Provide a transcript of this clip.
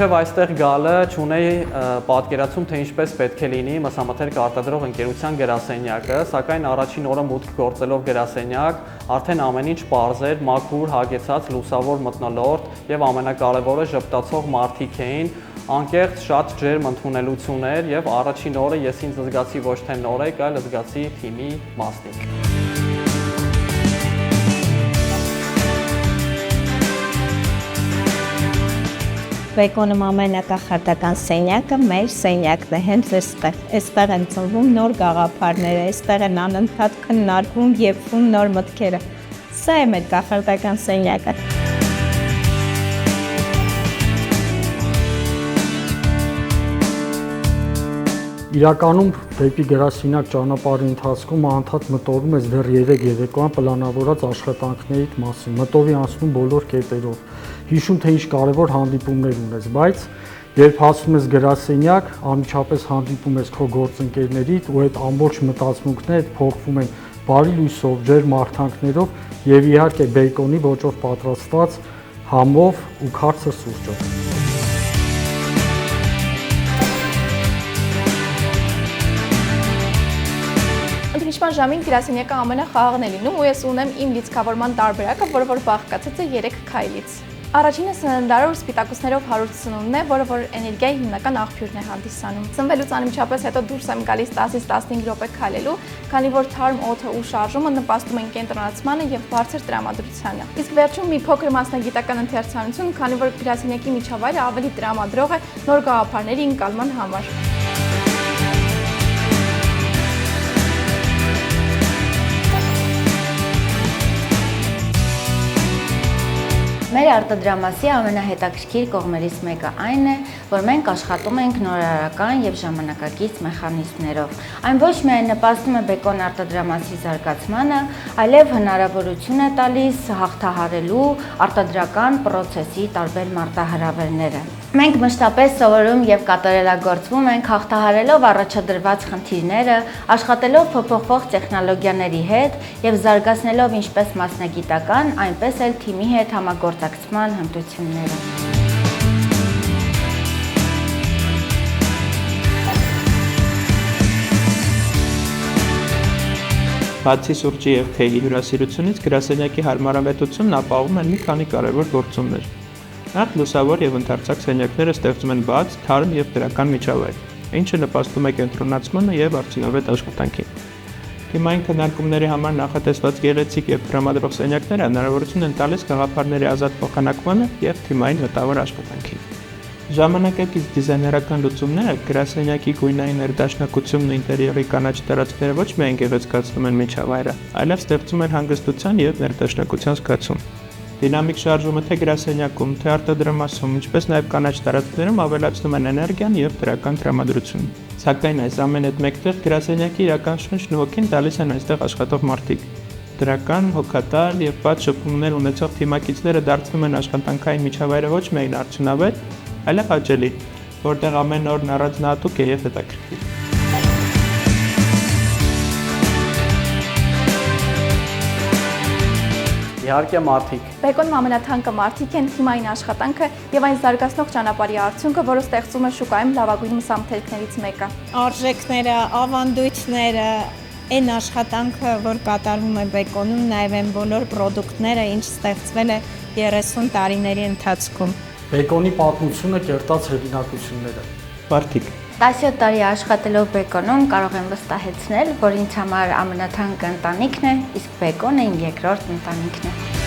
Մինչև այստեղ գալը չունեի պատկերացում, թե ինչպես պետք է լինի մսամթերք արտադրող ընկերության գրասենյակը, սակայն առաջին օրը մուտք գործելով գրասենյակ, արդեն ամեն ինչ պարզ էր, մաքուր, հագեցած, լուսավոր մթնոլորտ եւ ամենակարևորը ժպտացող մարդիկ էին, անկեղծ շատ ջերմ ընդունելություն էր եւ առաջին օրը ես ինձ զգացի ոչ թե նորեկ, այլ զգացի թիմի մասնիկ։ Բեկոնում ամենակախարդական սենյակը մեր սենյակն է, հենց այստեղ են ծնվում նոր գաղափարները, այստեղ են անընդհատ քննարկվում, եփվում նոր մտքերը։ Սա է մեր կախարդական սենյակը։ Իրականում դեպի գրասենյակ ճանապարհի ընթացքում անդադ մտորում ես դեռ 3 երեկոյան պլանավորած աշխատանքներիդ մասին, մտովի անցնում բոլոր կետերով, հիշում թե ինչ կարևոր հանդիպումներ ունես, բայց երբ հասնում ես գրասենյակ, անմիջապես հանդիպում ես քո գործընկերներիդ ու այդ ամբողջ մտածմունքներդ փոխվում են բարի լույսով, ջերմ մարդանքներով եւ իհարկե բեկոնի ոճով պատրաստված համով ու քաղցր սուրճով։ Ընդմիջման ժամին գրասենյակը ամենախաղաղն է լինում ու ես ունեմ իմ լիցքավորման տարբերակը, որը որ բաղկացած է 3 քայլից։ Առաջինը սննդարար ու սպիտակուցներով հարուստ սնունդն է, որը որ էներգիայի հիմնական աղբյուրն է հանդիսանում։ Սնվելուց անմիջապես հետո դուրս եմ գալիս 10-ից 15 րոպե քայլելու, քանի որ թարմ օդը ու շարժումը նպաստում են կենտրոնացմանը եւ բարձր տրամադրությանը։ Իսկ վերջում մի փոքր մասնագիտական ընթերցանություն, քանի որ գրասենյակի միջավայրը ավելի տրամադրող է նոր գաղափարների ընկալման համար։ Մեր արտադրամասի ամենահետաքրքիր կողմերից մեկը այն է, որ մենք աշխատում ենք նորարարական եւ ժամանակակից մեխանիզմներով։ Այն ոչ միայն նպաստում է բեկոն արտադրամասի զարգացմանը, այլև հնարավորություն է տալիս հաղթահարելու արտադրական պրոցեսի տարբեր մարտահրավերները։ Մենք մշտապես սովորում եւ կատարելագործվում ենք հաղթահարելով առաջադրված խնդիրները, աշխատելով փոփոխվող տեխնոլոգիաների հետ եւ զարգացնելով ինչպես մասնագիտական, այնպես էլ թիմի հետ համագործակցման հմտությունները։ Բացի սուրճի եւ թեյի հյուրասիրությունից գրասենյակի հարմարավետությունն ապահովում են մի քանի կարևոր գործոններ։ Նախ լուսավոր եւ ընդարձակ սենյակները ստեղծում են բաց, թարմ եւ դրական միջավայր, ինչը նպաստում է կենտրոնացմանը եւ արդյունավետ աշխատանքին։ Թիմային քննարկումների համար նախատեսված գեղեցիկ եւ տրամադրող սենյակները հնարավորություն են տալիս գաղափարների ազատ փոխանակմանը եւ թիմային մտավոր աշխատանքին։ Ժամանակակից դիզայներական լուծումները գրասենյակի գույնային ներդաշնակությունն ու ինտերիերի կանաչ տարածքները ոչ միայն գեղեցկացնում են միջավայրը, այլև ստեղծում են հանգստության եւ ներդաշնակության զգացում։ Դինամիկ շարժումը թե գրասենյակում, թե արտադրամասում, ինչպես նաև կանաչ տարածքներում ավելացնում են էներգիան եւ դրական տրամադրությունը։ Սակայն այս ամեն հետ մեկտեղ գրասենյակի իրական շունչն ու հոգին տալիս են այստեղ աշխատող մարդիկ։ Դրական, հոգատար եւ բաց շփումներ ունեցող թիմակիցները դարձնում են աշխատանքային միջավայրը ոչ միայն արդյունավետ, այլև հաճելի, որտեղ ամեն օրն առանձնահատուկ է եւ հետաքրքիր։ Իհարկե մարդիկ։ Բեկոնում ամենաթանկը մարդիկ են, թիմային աշխատանքը եւ այն զարգացնող ճանապարհի արդյունքը, որը ստեղծում է շուկայում լավագույն մսամթերքներից մեկը։ Արժեքները, ավանդույթները, այն աշխատանքը, որ կատարվում է Բեկոնում, նաև այն բոլոր պրոդուկտները, ինչ ստեղծվել է 30 տարիների ընթացքում։ Բեկոնի պատմությունը կերտած հեղինակությունները։ Մարդիկ 17 տարի աշխատելով Բեկոնում կարող եմ վստահեցնել, որ ինձ համար ամենաթանկը ընտանիքն է, իսկ Բեկոնը իմ երկրորդ ընտանիքն է։